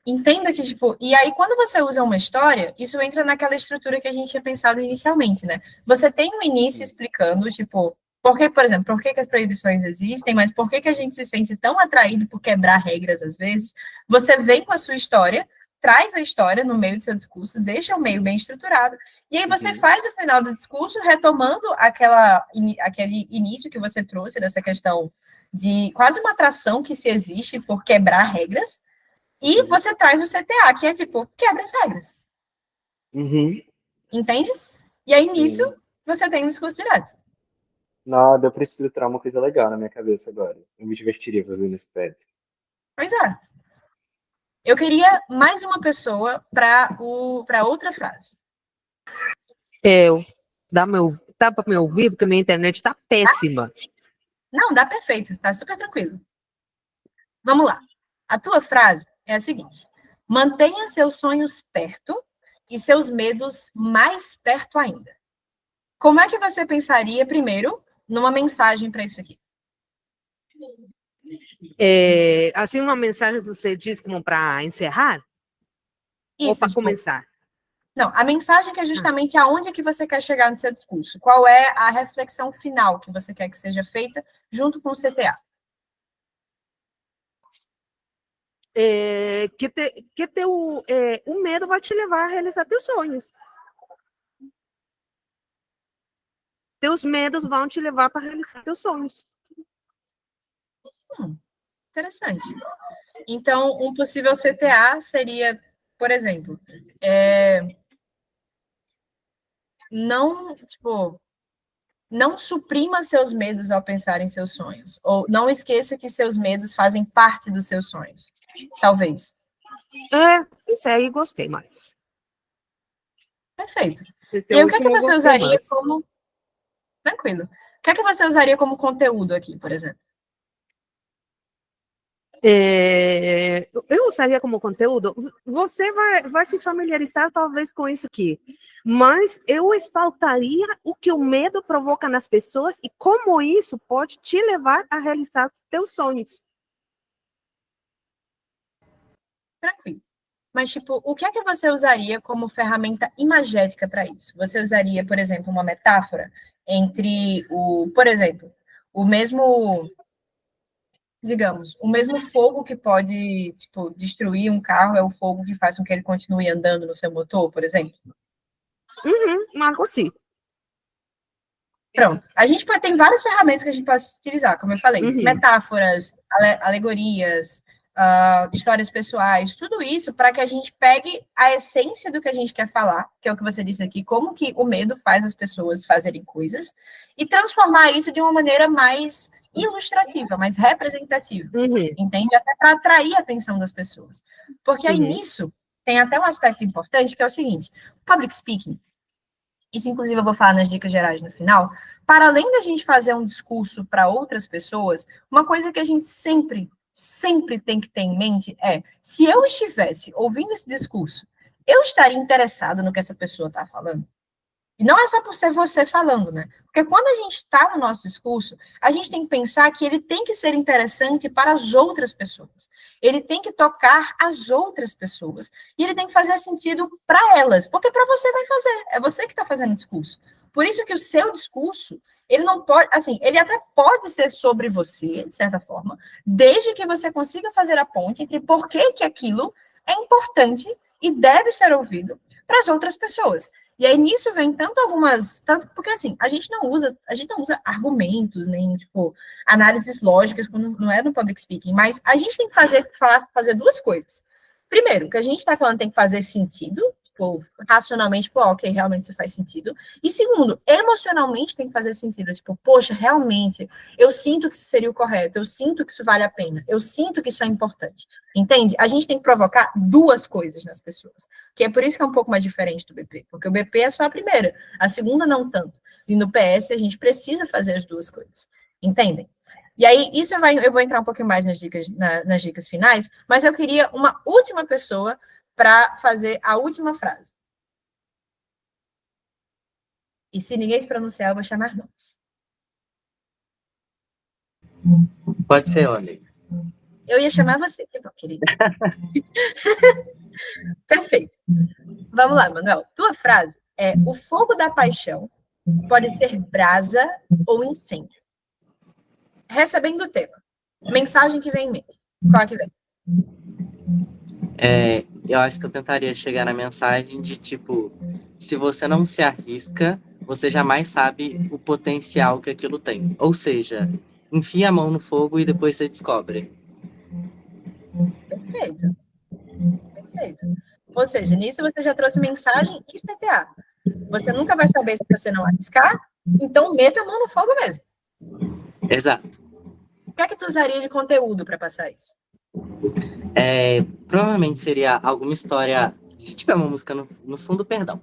S1: Entenda que, tipo, e aí quando você usa uma história, isso entra naquela estrutura que a gente tinha pensado inicialmente, né? Você tem um início explicando, tipo, por que, por exemplo, por que as proibições existem, mas por que a gente se sente tão atraído por quebrar regras às vezes. Você vem com a sua história, traz a história no meio do seu discurso, deixa o meio bem estruturado, e aí você faz o final do discurso retomando aquele início que você trouxe dessa questão de quase uma atração que se existe por quebrar regras, e você traz o CTA, que é tipo, quebra as regras. Entende? E aí, nisso, você tem um discurso direto.
S2: Nada, eu preciso tirar uma coisa legal na minha cabeça agora. Eu me divertiria fazendo esse teste.
S1: Pois é. Eu queria mais uma pessoa para outra frase.
S3: Dá para me ouvir, porque minha internet está péssima.
S1: Não, dá perfeito, tá super tranquilo. Vamos lá. A tua frase é a seguinte: mantenha seus sonhos perto e seus medos mais perto ainda. Como é que você pensaria, primeiro, numa mensagem para isso aqui?
S3: Assim, uma mensagem que você diz como para encerrar?
S1: Isso,
S3: ou para começar?
S1: Não, a mensagem que é justamente aonde que você quer chegar no seu discurso. Qual é a reflexão final que você quer que seja feita junto com o CTA?
S3: O medo vai te levar a realizar teus sonhos. Teus medos vão te levar para realizar teus sonhos.
S1: Interessante. Então, um possível CTA seria, por exemplo, não, tipo, não suprima seus medos ao pensar em seus sonhos. Ou não esqueça que seus medos fazem parte dos seus sonhos. Talvez.
S3: Esse aí gostei mais.
S1: Perfeito.
S3: Esse
S1: E aí, o que é que
S3: último eu
S1: você
S3: gostei
S1: usaria
S3: mais.
S1: como... Tranquilo. O que é que você usaria como conteúdo aqui, por exemplo?
S3: Eu usaria como conteúdo, você vai se familiarizar talvez com isso aqui, mas eu exaltaria o que o medo provoca nas pessoas e como isso pode te levar a realizar teus sonhos.
S1: Tranquilo. Mas, tipo, o que é que você usaria como ferramenta imagética para isso? Você usaria, por exemplo, uma metáfora entre por exemplo, o mesmo, digamos, o mesmo fogo que pode, tipo, destruir um carro é o fogo que faz com que ele continue andando no seu motor, por exemplo?
S3: Algo assim.
S1: Pronto. A gente tem várias ferramentas que a gente pode utilizar, como eu falei, metáforas, alegorias, histórias pessoais, tudo isso para que a gente pegue a essência do que a gente quer falar, que é o que você disse aqui, como que o medo faz as pessoas fazerem coisas, e transformar isso de uma maneira mais ilustrativa, mais representativa, entende? Até para atrair a atenção das pessoas. Porque aí nisso tem até um aspecto importante, que é o seguinte, public speaking, isso, inclusive, eu vou falar nas dicas gerais no final. Para além da gente fazer um discurso para outras pessoas, uma coisa que a gente sempre tem que ter em mente é: se eu estivesse ouvindo esse discurso, eu estaria interessado no que essa pessoa está falando? E não é só por ser você falando, né? Porque quando a gente está no nosso discurso, a gente tem que pensar que ele tem que ser interessante para as outras pessoas. Ele tem que tocar as outras pessoas. E ele tem que fazer sentido para elas. Porque para você vai fazer. É você que está fazendo o discurso. Por isso que o seu discurso, ele não pode, assim, ele até pode ser sobre você, de certa forma, desde que você consiga fazer a ponte entre por que aquilo é importante e deve ser ouvido para as outras pessoas. E aí nisso vem tanto porque assim, a gente não usa argumentos, nem tipo análises lógicas quando não é no public speaking, mas a gente tem que fazer duas coisas. Primeiro, que a gente está falando tem que fazer sentido, tipo, racionalmente, tipo, ok, realmente isso faz sentido. E segundo, emocionalmente tem que fazer sentido, tipo, poxa, realmente, eu sinto que isso seria o correto, eu sinto que isso vale a pena, eu sinto que isso é importante. Entende? A gente tem que provocar duas coisas nas pessoas. Que é por isso que é um pouco mais diferente do BP. Porque o BP é só a primeira, a segunda não tanto. E no PS a gente precisa fazer as duas coisas. Entendem? E aí, eu vou entrar um pouquinho mais nas dicas finais, mas eu queria uma última pessoa para fazer a última frase. E se ninguém te pronunciar, eu vou chamar nomes.
S4: Pode ser, olha.
S1: Eu ia chamar você, que bom, querida. Perfeito. Vamos lá, Manuel. Tua frase é: o fogo da paixão pode ser brasa ou incêndio. Recebendo o tema. Mensagem que vem em mente. Qual é que vem?
S4: Eu acho que eu tentaria chegar na mensagem de tipo, se você não se arrisca, você jamais sabe o potencial que aquilo tem. Ou seja, enfia a mão no fogo e depois você descobre.
S1: Perfeito. Perfeito. Ou seja, nisso você já trouxe mensagem e CTA. Você nunca vai saber se você não arriscar, então meta a mão no fogo mesmo.
S4: Exato.
S1: O que é que tu usaria de conteúdo para passar isso?
S4: Provavelmente seria alguma história. Se tiver uma música no fundo, perdão.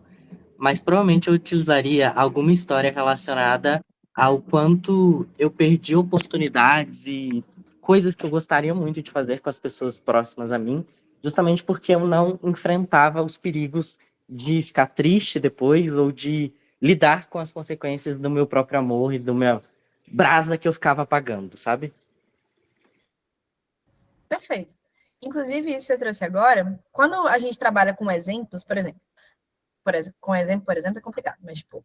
S4: Mas provavelmente eu utilizaria alguma história relacionada ao quanto eu perdi oportunidades e coisas que eu gostaria muito de fazer com as pessoas próximas a mim, justamente porque eu não enfrentava os perigos de ficar triste depois ou de lidar com as consequências do meu próprio amor e do meu brasa que eu ficava apagando, sabe?
S1: Perfeito. Inclusive, isso que você trouxe agora, quando a gente trabalha com exemplos, por exemplo, é complicado, mas, tipo,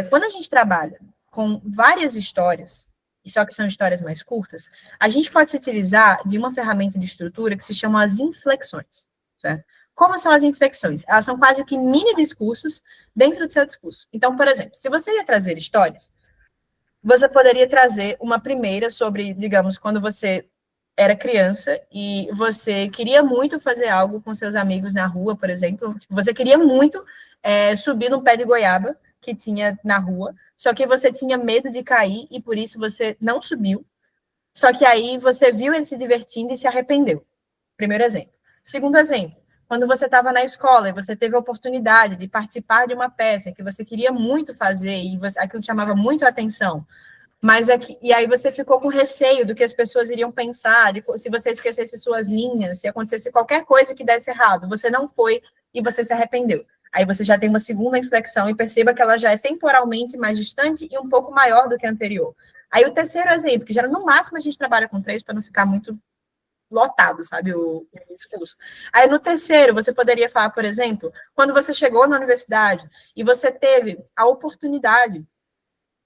S1: quando a gente trabalha com várias histórias, e só que são histórias mais curtas, a gente pode se utilizar de uma ferramenta de estrutura que se chama as inflexões, certo? Como são as inflexões? Elas são quase que mini discursos dentro do seu discurso. Então, por exemplo, se você ia trazer histórias, você poderia trazer uma primeira sobre, digamos, quando você era criança e você queria muito fazer algo com seus amigos na rua, por exemplo, tipo, você queria muito subir num pé de goiaba que tinha na rua, só que você tinha medo de cair e por isso você não subiu. Só que aí você viu ele se divertindo e se arrependeu. Primeiro exemplo. Segundo exemplo, quando você estava na escola e você teve a oportunidade de participar de uma peça que você queria muito fazer e aquilo chamava muito a atenção, mas e aí você ficou com receio do que as pessoas iriam pensar, se você esquecesse suas linhas, se acontecesse qualquer coisa que desse errado, você não foi e você se arrependeu. Aí você já tem uma segunda inflexão e perceba que ela já é temporalmente mais distante e um pouco maior do que a anterior. Aí o terceiro exemplo, que já no máximo a gente trabalha com 3 para não ficar muito lotado, sabe, o discurso. Aí no terceiro, você poderia falar, por exemplo, quando você chegou na universidade e você teve a oportunidade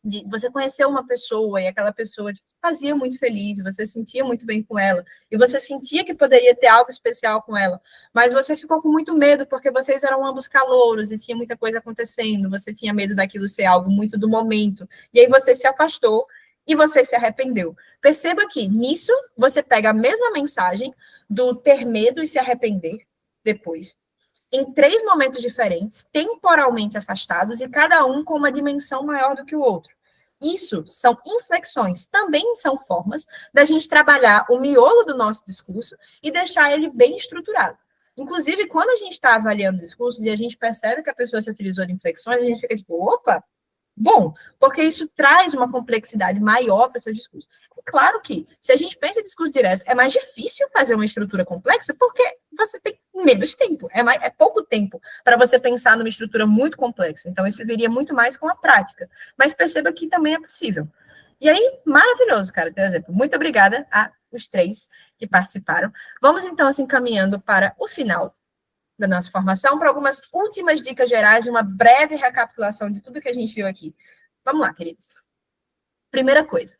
S1: de você conhecer uma pessoa e aquela pessoa te fazia muito feliz, você sentia muito bem com ela, e você sentia que poderia ter algo especial com ela, mas você ficou com muito medo porque vocês eram ambos calouros e tinha muita coisa acontecendo, você tinha medo daquilo ser algo muito do momento, e aí você se afastou e você se arrependeu. Perceba que nisso você pega a mesma mensagem do ter medo e se arrepender depois, em 3 momentos diferentes, temporalmente afastados, e cada um com uma dimensão maior do que o outro. Isso são inflexões, também são formas da gente trabalhar o miolo do nosso discurso e deixar ele bem estruturado. Inclusive, quando a gente está avaliando discursos e a gente percebe que a pessoa se utilizou de inflexões, a gente fica tipo, opa, bom, porque isso traz uma complexidade maior para o seu discurso. E claro que, se a gente pensa em discurso direto, é mais difícil fazer uma estrutura complexa, porque você tem menos tempo, é pouco tempo para você pensar numa estrutura muito complexa. Então, isso viria muito mais com a prática. Mas perceba que também é possível. E aí, maravilhoso, cara, por exemplo. Muito obrigada a os 3 que participaram. Vamos, então, assim, caminhando para o final da nossa formação, para algumas últimas dicas gerais, uma breve recapitulação de tudo que a gente viu aqui. Vamos lá, queridos. Primeira coisa,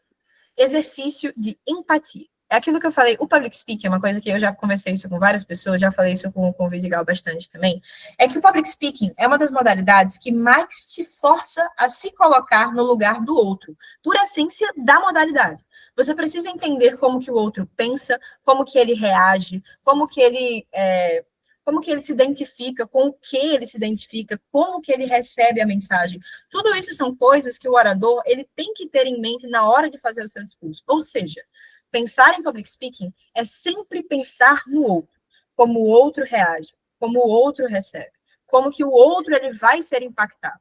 S1: exercício de empatia. É aquilo que eu falei, o public speaking é uma coisa que eu já conversei isso com várias pessoas, já falei isso com o Vidigal bastante também, é que o public speaking é uma das modalidades que mais te força a se colocar no lugar do outro, por essência da modalidade. Você precisa entender como que o outro pensa, como que ele reage, como que ele se identifica, com o que ele se identifica, como que ele recebe a mensagem. Tudo isso são coisas que o orador ele tem que ter em mente na hora de fazer o seu discurso. Ou seja, pensar em public speaking é sempre pensar no outro, como o outro reage, como o outro recebe, como que o outro ele vai ser impactado.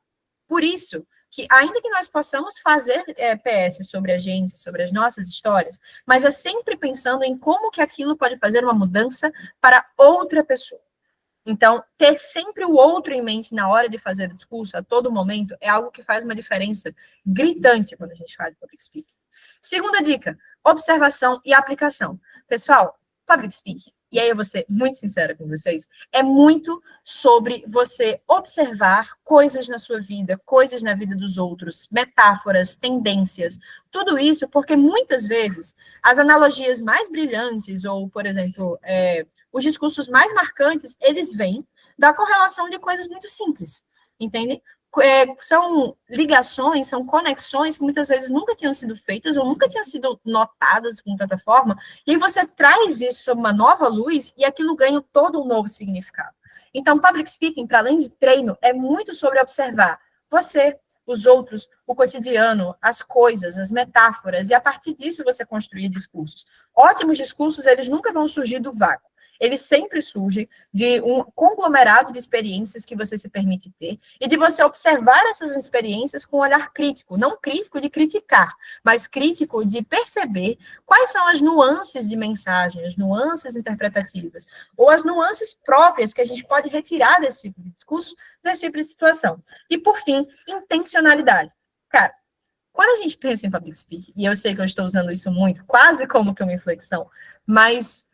S1: Por isso, que ainda que nós possamos fazer PS sobre a gente, sobre as nossas histórias, mas é sempre pensando em como que aquilo pode fazer uma mudança para outra pessoa. Então, ter sempre o outro em mente na hora de fazer o discurso, a todo momento, é algo que faz uma diferença gritante quando a gente fala de public speaking. Segunda dica, observação e aplicação. Pessoal, public speaking, e aí eu vou ser muito sincera com vocês, é muito sobre você observar coisas na sua vida, coisas na vida dos outros, metáforas, tendências, tudo isso porque muitas vezes as analogias mais brilhantes, ou, por exemplo, os discursos mais marcantes, eles vêm da correlação de coisas muito simples, entende? São ligações, são conexões que muitas vezes nunca tinham sido feitas ou nunca tinham sido notadas com tanta forma, e você traz isso sob uma nova luz e aquilo ganha todo um novo significado. Então, public speaking, para além de treino, é muito sobre observar você, os outros, o cotidiano, as coisas, as metáforas, e a partir disso você construir discursos. Ótimos discursos, eles nunca vão surgir do vácuo. Ele sempre surge de um conglomerado de experiências que você se permite ter e de você observar essas experiências com um olhar crítico, não crítico de criticar, mas crítico de perceber quais são as nuances de mensagem, as nuances interpretativas, ou as nuances próprias que a gente pode retirar desse tipo de discurso, desse tipo de situação. E, por fim, intencionalidade. Cara, quando a gente pensa em public speaking, e eu sei que eu estou usando isso muito, quase como que uma inflexão, mas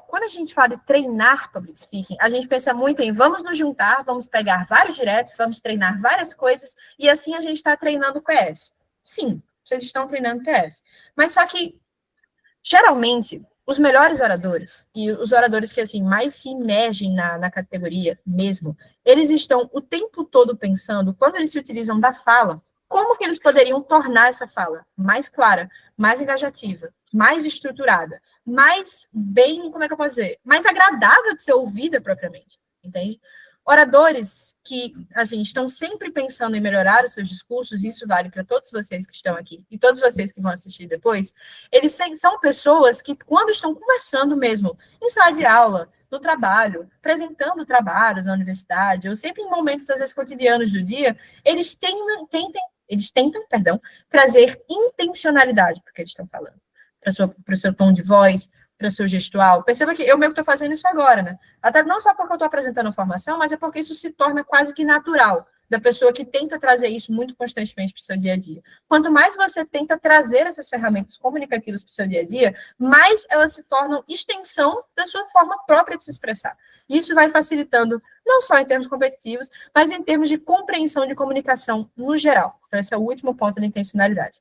S1: quando a gente fala de treinar public speaking, a gente pensa muito em vamos nos juntar, vamos pegar vários diretos, vamos treinar várias coisas, e assim a gente está treinando PS. Sim, vocês estão treinando PS. Mas só que, geralmente, os melhores oradores, e os oradores que assim mais se imergem na categoria mesmo, eles estão o tempo todo pensando, quando eles se utilizam da fala, como que eles poderiam tornar essa fala mais clara, mais engajativa, mais estruturada, mais bem, como é que eu posso dizer? Mais agradável de ser ouvida propriamente, entende? Oradores que, assim, estão sempre pensando em melhorar os seus discursos, isso vale para todos vocês que estão aqui e todos vocês que vão assistir depois, eles são pessoas que, quando estão conversando mesmo, em sala de aula, no trabalho, apresentando trabalhos na universidade, ou sempre em momentos, às vezes, cotidianos do dia, eles tentam, trazer intencionalidade para o que eles estão falando, para o seu tom de voz, para o seu gestual. Perceba que eu mesmo estou fazendo isso agora, né? Até não só porque eu estou apresentando informação, mas é porque isso se torna quase que natural da pessoa que tenta trazer isso muito constantemente para o seu dia a dia. Quanto mais você tenta trazer essas ferramentas comunicativas para o seu dia a dia, mais elas se tornam extensão da sua forma própria de se expressar. Isso vai facilitando, não só em termos competitivos, mas em termos de compreensão de comunicação no geral. Então, esse é o último ponto da intencionalidade.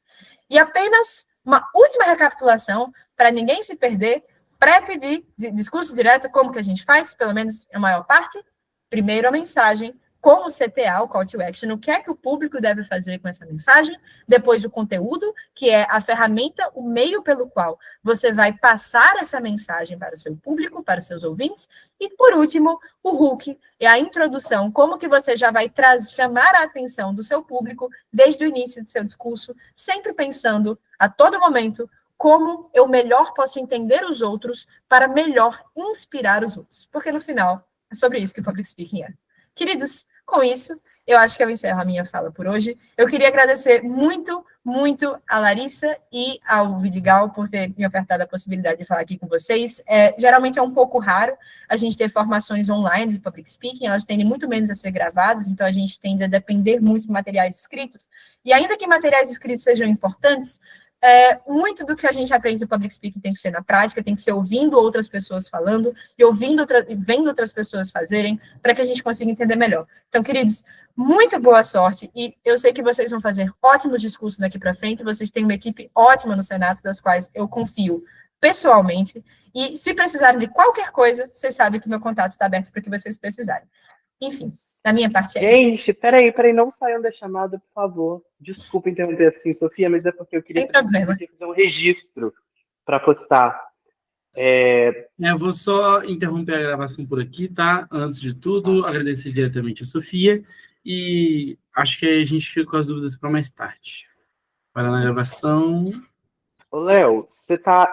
S1: E apenas uma última recapitulação, para ninguém se perder, pré-pedir discurso direto, como que a gente faz, pelo menos a maior parte? Primeiro a mensagem, com o CTA, o Call to Action, o que é que o público deve fazer com essa mensagem, depois o conteúdo, que é a ferramenta, o meio pelo qual você vai passar essa mensagem para o seu público, para os seus ouvintes, e por último, o hook, é a introdução, como que você já vai chamar a atenção do seu público desde o início do seu discurso, sempre pensando, a todo momento, como eu melhor posso entender os outros para melhor inspirar os outros. Porque, no final, é sobre isso que o Public Speaking é. Queridos, com isso, eu acho que eu encerro a minha fala por hoje. Eu queria agradecer muito, muito a Larissa e ao Vidigal por ter me ofertado a possibilidade de falar aqui com vocês. Geralmente é um pouco raro a gente ter formações online de Public Speaking, elas tendem muito menos a ser gravadas, então a gente tende a depender muito de materiais escritos. E ainda que materiais escritos sejam importantes, muito do que a gente aprende no Public Speaking tem que ser na prática, tem que ser ouvindo outras pessoas falando e vendo outras pessoas fazerem, para que a gente consiga entender melhor. Então, queridos, muito boa sorte, e eu sei que vocês vão fazer ótimos discursos daqui para frente, vocês têm uma equipe ótima no Senado, das quais eu confio pessoalmente, e se precisarem de qualquer coisa, vocês sabem que meu contato está aberto para o que vocês precisarem. Enfim, da minha parte é isso.
S2: Gente, peraí, não saiam da chamada, por favor. Desculpa interromper assim, Sofia, mas é porque eu queria
S1: Sem problema.
S2: fazer um registro para postar.
S5: Eu vou só interromper a gravação por aqui, tá? Antes de tudo, agradecer diretamente a Sofia e acho que a gente fica com as dúvidas para mais tarde. Para na gravação.
S2: Ô, Léo, você tá